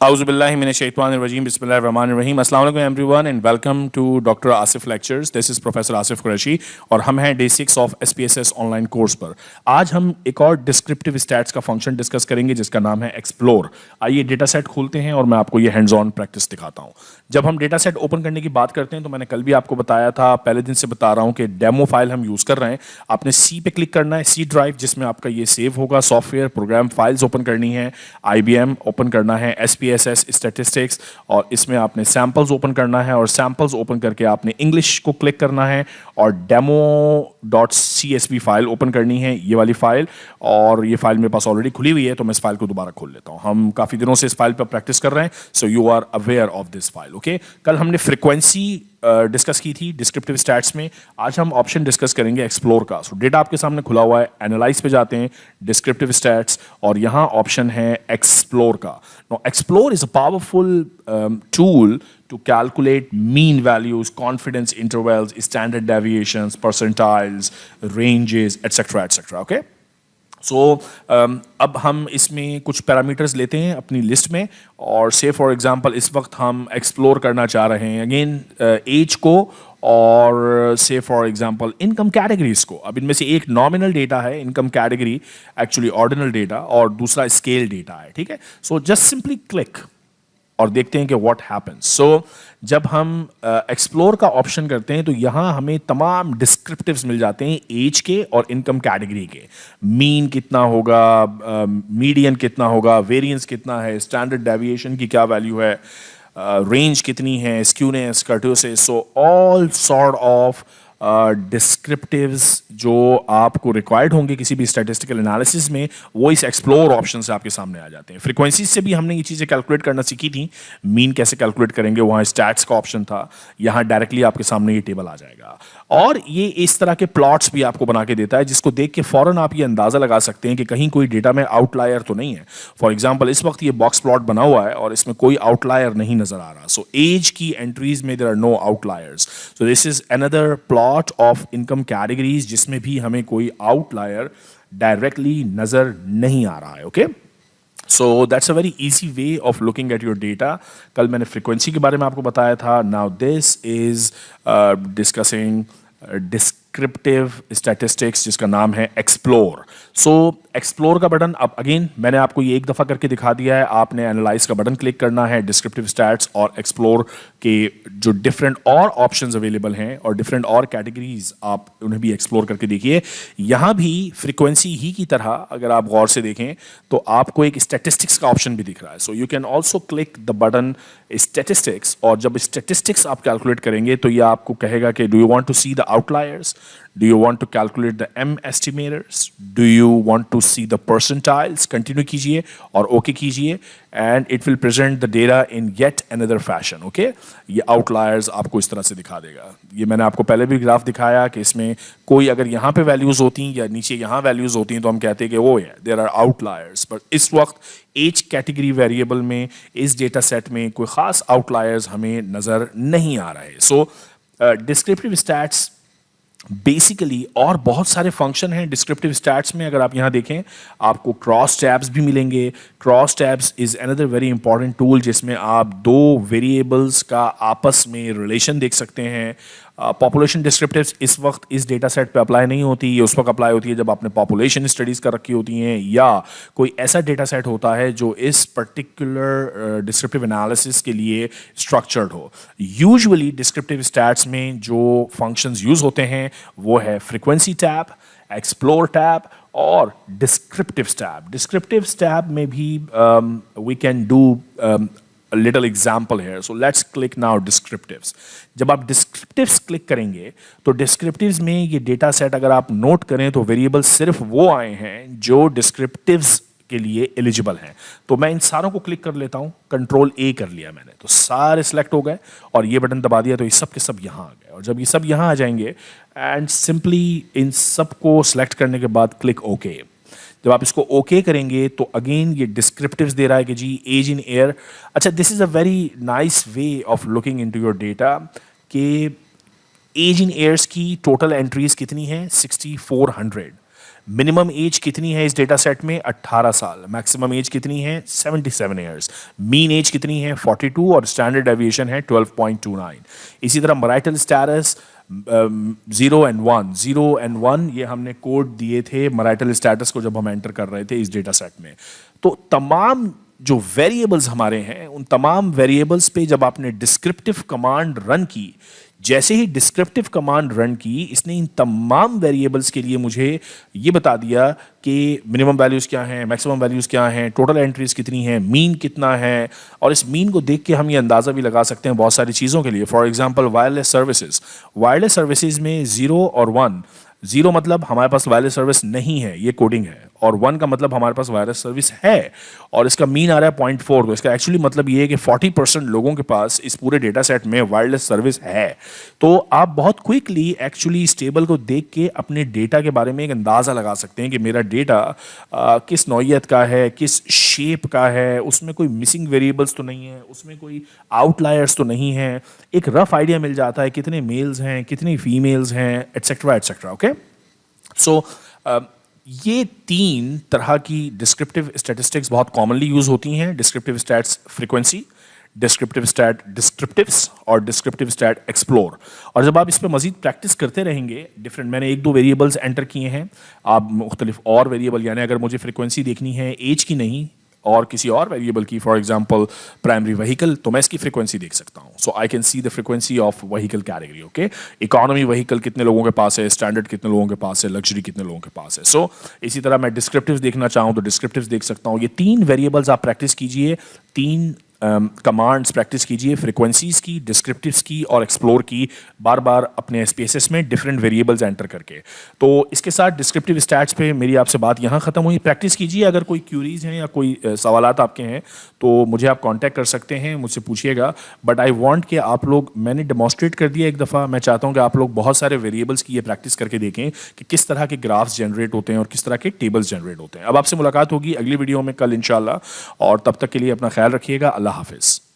Auzubillahiminash-shaytanir-rajim. Bismillahir-rahmanir-rahim. Assalamu alaikum everyone and welcome to Dr. Asif Lectures. This is Professor Asif Qureshi और हम हैं day 6 of SPSS online course पर। आज हम एक और डिस्क्रिप्टिव स्टैट्स का फंक्शन डिस्कस करेंगे जिसका नाम है एक्सप्लोर। आइए डेटा सेट खोलते हैं और मैं आपको ये हैंड्स ऑन प्रैक्टिस दिखाता हूँ। जब हम डेटा सेट ओपन करने की बात करते हैं तो मैंने कल भी आपको बताया था, पहले दिन से बता रहा हूँ कि डेमो फाइल हम यूज़ कर रहे हैं। आपने सी पे क्लिक करना है, सी ड्राइव जिसमें आपका ये सेव होगा, सॉफ्टवेयर प्रोग्राम फाइल्स ओपन करनी है, IBM ओपन करना है, SPSS स्टैटिस्टिक्स, और इसमें आपने सैम्पल्स ओपन करना है और सैम्पल्स ओपन करके आपने इंग्लिश को क्लिक करना है और demo.csv फाइल ओपन करनी है, ये वाली फाइल। और ये फाइल मेरे पास ऑलरेडी खुली हुई है तो मैं इस फाइल को दोबारा खोल लेता हूँ। हम काफ़ी दिनों से इस फाइल पर प्रैक्टिस कर रहे हैं, so you are aware of this file. Okay, कल हमने फ्रीक्वेंसी डिस्कस की थी डिस्क्रिप्टिव स्टैट्स में। आज हम ऑप्शन डिस्कस करेंगे एक्सप्लोर का। सो डेटा आपके सामने खुला हुआ है, एनालाइज पे जाते हैं, डिस्क्रिप्टिव स्टैट्स, और यहाँ ऑप्शन है एक्सप्लोर का। No, explore is a powerful tool to calculate mean values, confidence intervals, standard deviations, percentiles, ranges, etc. etc. Okay? सो अब हम इसमें कुछ पैरामीटर्स लेते हैं अपनी लिस्ट में, और से फॉर एग्जांपल इस वक्त हम एक्सप्लोर करना चाह रहे हैं अगेन एज को और से फॉर एग्जांपल इनकम कैटेगरीज को। अब इनमें से एक नॉमिनल डेटा है, income category actually ordinal data, और दूसरा स्केल डेटा है। ठीक है, सो जस्ट सिंपली क्लिक और देखते हैं कि व्हाट हैपेंस। सो जब हम एक्सप्लोर का ऑप्शन करते हैं तो यहाँ हमें तमाम डिस्क्रिप्टिव्स मिल जाते हैं एज के और इनकम कैटेगरी के। मीन कितना होगा, मीडियन कितना होगा, वेरिएंस कितना है, स्टैंडर्ड डेविएशन की क्या वैल्यू है, रेंज कितनी है, skewness, kurtosis, so all sort of descriptives जो आपको रिक्वायर्ड होंगे किसी भी स्टैटिस्टिकल एनालिसिस में, वो इस एक्सप्लोर ऑप्शन से आपके सामने आ जाते हैं। फ्रीक्वेंसी से भी हमने ये चीज़ें कैलकुलेट करना सीखी थी। मीन कैसे कैलकुलेट करेंगे, वहाँ स्टैट्स का ऑप्शन था, यहाँ डायरेक्टली आपके सामने ये टेबल आ जाएगा। और ये इस तरह के प्लॉट्स भी आपको बना के देता है जिसको देख के फौरन आप ये अंदाज़ा लगा सकते हैं कि कहीं कोई डेटा में आउटलायर तो नहीं है। फॉर एग्जाम्पल इस वक्त ये बॉक्स प्लॉट बना हुआ है और इसमें कोई आउटलायर नहीं नजर आ रहा। सो एज की एंट्रीज में there are no outliers. So this is another plot of income categories जिसमें भी हमें कोई आउटलायर डायरेक्टली नजर नहीं आ रहा है। Okay, so that's a very easy way of looking at your data. कल मैंने फ्रीक्वेंसी के बारे में आपको बताया था। Now this is discussing descriptive statistics जिसका नाम है एक्सप्लोर। सो एक्सप्लोर का बटन, अब अगेन मैंने आपको ये एक दफ़ा करके दिखा दिया है। आपने एनालाइज का बटन क्लिक करना है, डिस्क्रिप्टिव स्टैट्स और एक्सप्लोर के जो डिफरेंट और ऑप्शंस अवेलेबल हैं और डिफरेंट और कैटेगरीज, आप उन्हें भी एक्सप्लोर करके देखिए। यहाँ भी फ्रीक्वेंसी ही की तरह अगर आप गौर से देखें तो आपको एक स्टैटिस्टिक्स का ऑप्शन भी दिख रहा है। So you can also click the button statistics, और जब स्टैटिस्टिक्स आप कैलकुलेट करेंगे तो ये आपको कहेगा कि do you want to see the outliers, do you want to calculate the M estimators, do you want to see the percentiles, continue कीजिए और OK कीजिए, and it will present the data in yet another fashion. Okay, ये outliers आपको इस तरह से दिखा देगा। ये मैंने आपको पहले भी ग्राफ दिखाया कि इसमें कोई अगर यहाँ पे वैल्यूज होती या नीचे यहाँ वैल्यूज होती तो हम कहते हैं कि वो है देयर आर आउटलायर्स। पर इस वक्त एज कैटेगरी वेरिएबल में इस डेटा सेट में कोई खास आउटलायर्स हमें नजर नहीं आ रहे। सो डिस्क्रिप्टिव स्टैट्स बेसिकली, और बहुत सारे फंक्शन हैं डिस्क्रिप्टिव स्टैट्स में। अगर आप यहाँ देखें आपको क्रॉस टैब्स भी मिलेंगे। Cross tabs is another very important tool जिसमें आप दो वेरिएबल्स का आपस में रिलेशन देख सकते हैं। पॉपुलेशन डिस्क्रिप्टिव्स इस वक्त इस डेटा सेट पे अप्लाई नहीं होती, ये उस वक्त अप्लाई होती है जब आपने पॉपुलेशन स्टडीज़ कर रखी होती हैं या कोई ऐसा डेटा सेट होता है जो इस पर्टिकुलर डिस्क्रिप्टिव एनालिसिस के लिए स्ट्रक्चर्ड हो। यूजुअली डिस्क्रिप्टिव स्टैट्स में जो फंक्शंस यूज़ होते हैं वो है फ्रीक्वेंसी टैब, एक्सप्लोर टैब और डिस्क्रिप्टिव टैब। डिस्क्रिप्टिव टैब में भी we can do a little example here. So let's click now descriptives. जब आप descriptives क्लिक करेंगे तो descriptives में ये डेटा सेट अगर आप नोट करें तो वेरिएबल सिर्फ वो आए हैं जो descriptives के लिए एलिजिबल हैं। तो मैं इन सारों को क्लिक कर लेता हूँ, कंट्रोल A कर लिया मैंने, तो सारे सिलेक्ट हो गए और ये बटन दबा दिया तो ये सब के सब यहाँ आ गए। और जब ये सब यहाँ आ जाएंगे एंड सिंपली इन सब को सिलेक्ट करने के बाद क्लिक ओके। जब आप इसको ओके करेंगे तो अगेन ये डिस्क्रिप्टिव्स दे रहा है कि जी एज इन एयर। अच्छा, this is a very nice way of looking into your data कि एज इन एयर्स की टोटल एंट्रीज कितनी है 6400, मिनिमम एज कितनी है इस डेटा सेट में? 18 साल। मैक्सिमम एज कितनी है? 77 ईयर्स। मीन एज कितनी है? 42 और स्टैंडर्ड डेविएशन है 12.29। इसी तरह मैरिटल स्टेटस 0 and 1, 0 and 1 ये हमने कोड दिए थे मैरिटल स्टेटस को जब हम एंटर कर रहे थे इस डेटा सेट में। तो तमाम जो वेरिएबल्स हमारे हैं उन तमाम वेरिएबल्स पे जब आपने डिस्क्रिप्टिव कमांड रन की, जैसे ही डिस्क्रिप्टिव कमांड रन की इसने इन तमाम वेरिएबल्स के लिए मुझे ये बता दिया कि मिनिमम वैल्यूज़ क्या हैं, मैक्सिमम वैल्यूज़ क्या हैं, टोटल एंट्रीज कितनी हैं, मीन कितना है। और इस मीन को देख के हम ये अंदाज़ा भी लगा सकते हैं बहुत सारी चीज़ों के लिए। फॉर एग्जांपल वायरलेस सर्विसेज में 0 और 1, 0 मतलब हमारे पास वायरलेस सर्विस नहीं है, ये कोडिंग है, और 1 का मतलब हमारे पास वायरलेस सर्विस है, और इसका मीन आ रहा है 0.4। तो इसका एक्चुअली मतलब ये है कि 40% लोगों के पास इस पूरे डेटा सेट में वायरलेस सर्विस है। तो आप बहुत क्विकली एक्चुअली इस टेबल को देख के अपने डेटा के बारे में एक अंदाज़ा लगा सकते हैं कि मेरा डेटा किस नौइयत का है, किस शेप का है, उसमें कोई मिसिंग वेरिएबल्स तो नहीं है, उसमें कोई आउटलायर्स तो नहीं है। एक रफ आइडिया मिल जाता है कितने मेल्स हैं, कितनी फीमेल्स हैं, एटसेट्रा एटसेट्रा। ओके, सो ये 3 तरह की डिस्क्रिप्टिव स्टैटिस्टिक्स बहुत कॉमनली यूज होती हैं। Descriptive stats frequency, descriptive stat descriptives और डिस्क्रिप्टिव स्टैट एक्सप्लोर। और जब आप इस पर मजीद प्रैक्टिस करते रहेंगे, डिफरेंट मैंने 1-2 वेरिएबल्स एंटर किए हैं, आप मुख्तलिफ और वेरिएबल, यानी अगर मुझे फ्रीक्वेंसी देखनी है एज की नहीं और किसी और वेरिएबल की, फॉर एग्जांपल प्राइमरी व्हीकल, तो मैं इसकी फ्रीक्वेंसी देख सकता हूं। So I can see the frequency of vehicle category. Okay, economy vehicle कितने लोगों के पास है, स्टैंडर्ड कितने लोगों के पास है, लग्जरी कितने लोगों के पास है। सो इसी तरह मैं डिस्क्रिप्टिव्स देखना चाहूँ तो डिस्क्रिप्टिव्स देख सकता हूँ। ये 3 वेरिएबल्स आप प्रैक्टिस कीजिए, 3 कमांड्स प्रैक्टिस कीजिए, फ्रीक्वेंसीज की, डिस्क्रिप्टिव्स की और एक्सप्लोर की, बार बार अपने स्पेसेस में डिफरेंट वेरिएबल्स एंटर करके। तो इसके साथ डिस्क्रिप्टिव स्टैट्स पे मेरी आपसे बात यहाँ ख़त्म हुई। प्रैक्टिस कीजिए। अगर कोई क्यूरीज हैं या कोई सवालात आपके हैं तो मुझे आप कांटेक्ट कर सकते हैं, मुझसे पूछिएगा। बट आई वांट कि आप लोग, मैंने डेमोस्ट्रेट कर दिया एक दफ़ा, मैं चाहता हूँ कि आप लोग बहुत सारे वेरिएबल्स की ये प्रैक्टिस करके देखें कि किस तरह के ग्राफ्स जनरेट होते हैं और किस तरह के टेबल्स जनरेट होते हैं। अब आपसे मुलाकात होगी अगली वीडियो में कल इंशाल्लाह, और तब तक के लिए अपना ख्याल रखिएगा। अल्लाह हाफिज़।